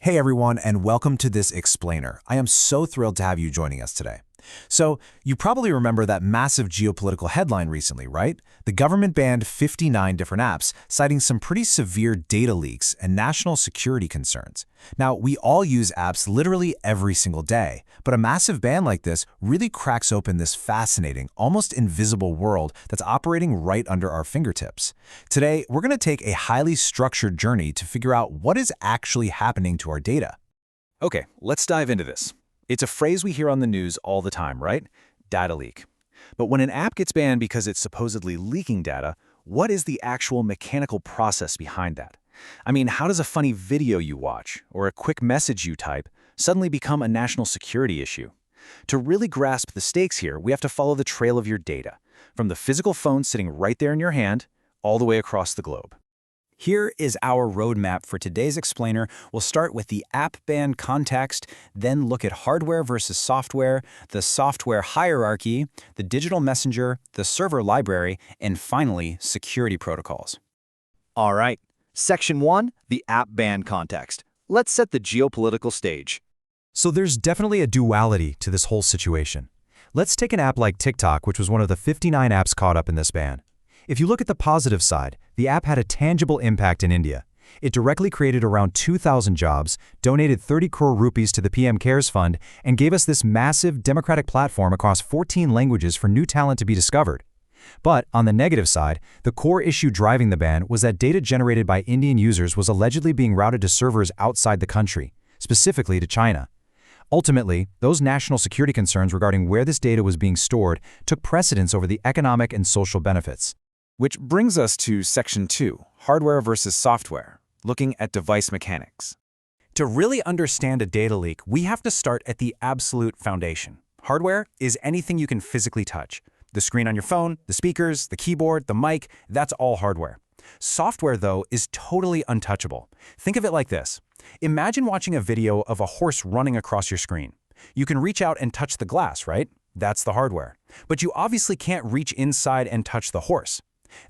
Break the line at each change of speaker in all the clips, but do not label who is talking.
Hey everyone, and welcome to this explainer. I am so thrilled to have you joining us today. So, you probably remember that massive geopolitical headline recently, right? The government banned 59 different apps, citing some pretty severe data leaks and national security concerns. Now, we all use apps literally every single day, but a massive ban like this really cracks open this fascinating, almost invisible world that's operating right under our fingertips. Today, we're going to take a highly structured journey to figure out what is actually happening to our data.
Okay, let's dive into this. It's a phrase we hear on the news all the time, right? Data leak. But when an app gets banned because it's supposedly leaking data, what is the actual mechanical process behind that? I mean, how does a funny video you watch or a quick message you type suddenly become a national security issue? To really grasp the stakes here, we have to follow the trail of your data, from the physical phone sitting right there in your hand, all the way across the globe.
Here is our roadmap for today's explainer. We'll start with the app ban context, then look at hardware versus software, the software hierarchy, the digital messenger, the server library, and finally, security protocols.
All right. Section 1, the app ban context. Let's set the geopolitical stage.
So there's definitely a duality to this whole situation. Let's take an app like TikTok, which was one of the 59 apps caught up in this ban. If you look at the positive side, the app had a tangible impact in India. It directly created around 2,000 jobs, donated 30 crore rupees to the PM Cares Fund, and gave us this massive democratic platform across 14 languages for new talent to be discovered. But on the negative side, the core issue driving the ban was that data generated by Indian users was allegedly being routed to servers outside the country, specifically to China. Ultimately, those national security concerns regarding where this data was being stored took precedence over the economic and social benefits.
Which brings us to Section 2, hardware versus software, looking at device mechanics.
To really understand a data leak, we have to start at the absolute foundation. Hardware is anything you can physically touch. The screen on your phone, the speakers, the keyboard, the mic, that's all hardware. Software, though, is totally untouchable. Think of it like this. Imagine watching a video of a horse running across your screen. You can reach out and touch the glass, right? That's the hardware. But you obviously can't reach inside and touch the horse.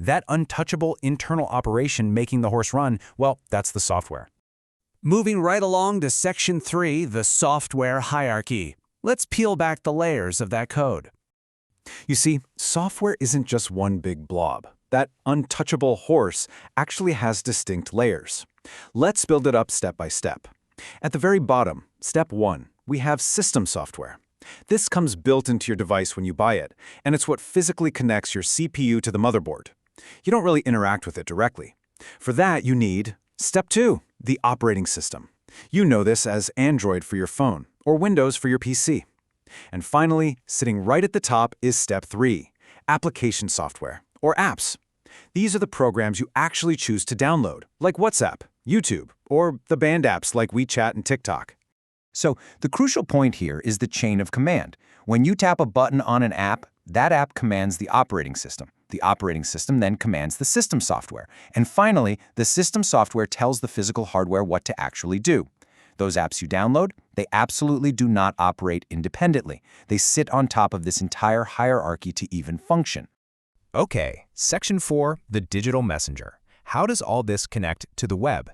That untouchable internal operation making the horse run, well, that's the software.
Moving right along to Section 3, the software hierarchy. Let's peel back the layers of that code.
You see, software isn't just one big blob. That untouchable horse actually has distinct layers. Let's build it up step by step. At the very bottom, step 1, we have system software. This comes built into your device when you buy it, and it's what physically connects your CPU to the motherboard. You don't really interact with it directly. For that, you need step 2, the operating system. You know this as Android for your phone or Windows for your PC. And finally, sitting right at the top is step 3, application software or apps. These are the programs you actually choose to download, like WhatsApp, YouTube, or the banned apps like WeChat and TikTok.
So the crucial point here is the chain of command. When you tap a button on an app, that app commands the operating system. The operating system then commands the system software. And finally, the system software tells the physical hardware what to actually do. Those apps you download, they absolutely do not operate independently. They sit on top of this entire hierarchy to even function.
Okay, Section 4, the digital messenger. How does all this connect to the web?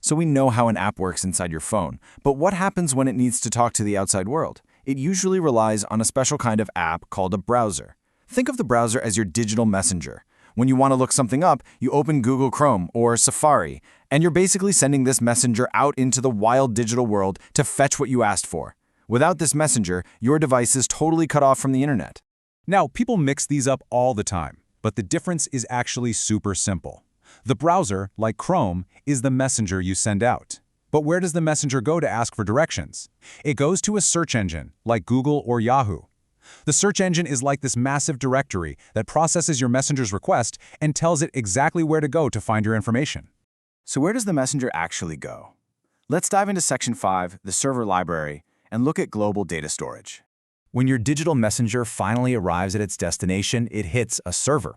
So we know how an app works inside your phone, but what happens when it needs to talk to the outside world? It usually relies on a special kind of app called a browser. Think of the browser as your digital messenger. When you want to look something up, you open Google Chrome or Safari, and you're basically sending this messenger out into the wild digital world to fetch what you asked for. Without this messenger, your device is totally cut off from the internet.
Now, people mix these up all the time, but the difference is actually super simple. The browser, like Chrome, is the messenger you send out. But where does the messenger go to ask for directions? It goes to a search engine, like Google or Yahoo. The search engine is like this massive directory that processes your messenger's request and tells it exactly where to go to find your information.
So where does the messenger actually go? Let's dive into Section 5, the server library, and look at global data storage.
When your digital messenger finally arrives at its destination, it hits a server.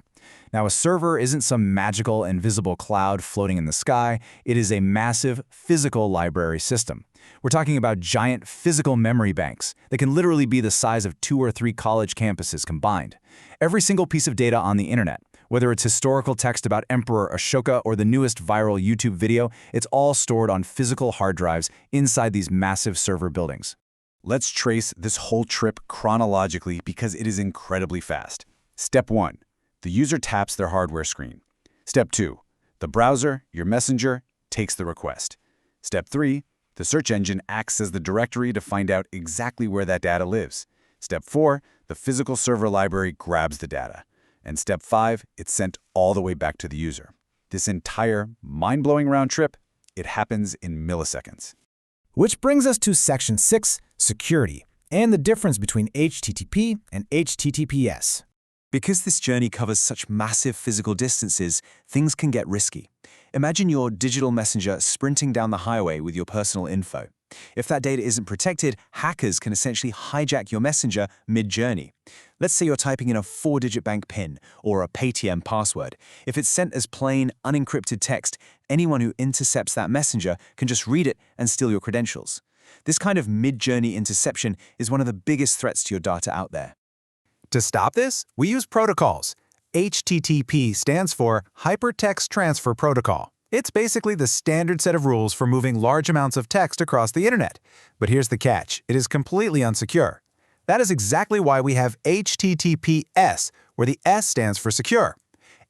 Now, a server isn't some magical, invisible cloud floating in the sky. It is a massive, physical library system. We're talking about giant physical memory banks that can literally be the size of 2 or 3 college campuses combined. Every single piece of data on the internet, Whether it's historical text about Emperor Ashoka or the newest viral YouTube video, it's all stored on physical hard drives inside these massive server buildings.
Let's trace this whole trip chronologically because it is incredibly fast. Step 1. The user taps their hardware screen. Step 2. The browser, your messenger, takes the request. Step 3. The search engine acts as the directory to find out exactly where that data lives. Step 4. The physical server library grabs the data. And Step 5. It's sent all the way back to the user. This entire mind-blowing round trip, it happens in milliseconds.
Which brings us to Section 6, Security, and the difference between HTTP and HTTPS.
Because this journey covers such massive physical distances, things can get risky. Imagine your digital messenger sprinting down the highway with your personal info. If that data isn't protected, hackers can essentially hijack your messenger mid-journey. Let's say you're typing in a 4-digit bank PIN or a Paytm password. If it's sent as plain, unencrypted text, anyone who intercepts that messenger can just read it and steal your credentials. This kind of mid-journey interception is one of the biggest threats to your data out there.
To stop this, we use protocols. HTTP stands for Hypertext Transfer Protocol. It's basically the standard set of rules for moving large amounts of text across the internet. But here's the catch. It is completely unsecure. That is exactly why we have HTTPS, where the S stands for secure.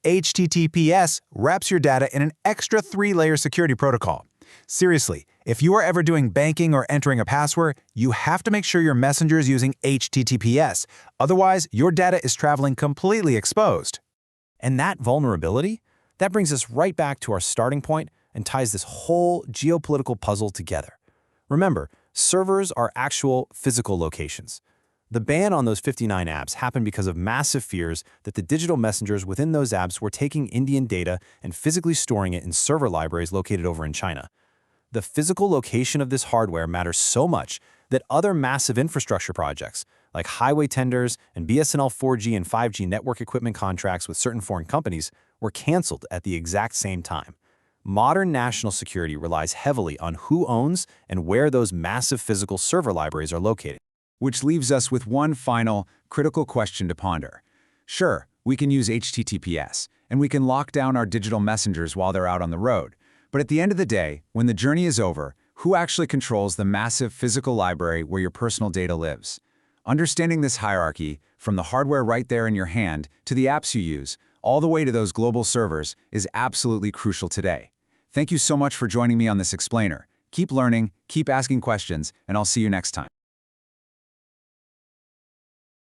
HTTPS wraps your data in an extra 3-layer security protocol. Seriously, if you are ever doing banking or entering a password, you have to make sure your messenger is using HTTPS. Otherwise, your data is traveling completely exposed.
And that vulnerability? That brings us right back to our starting point and ties this whole geopolitical puzzle together. Remember, servers are actual physical locations. The ban on those 59 apps happened because of massive fears that the digital messengers within those apps were taking Indian data and physically storing it in server libraries located over in China. The physical location of this hardware matters so much that other massive infrastructure projects, like highway tenders and BSNL 4G and 5G network equipment contracts with certain foreign companies, were canceled at the exact same time. Modern national security relies heavily on who owns and where those massive physical server libraries are located.
Which leaves us with one final, critical question to ponder. Sure, we can use HTTPS, and we can lock down our digital messengers while they're out on the road. But at the end of the day, when the journey is over, who actually controls the massive physical library where your personal data lives? Understanding this hierarchy, from the hardware right there in your hand to the apps you use, all the way to those global servers, is absolutely crucial today. Thank you so much for joining me on this explainer. Keep learning, keep asking questions, and I'll see you next time.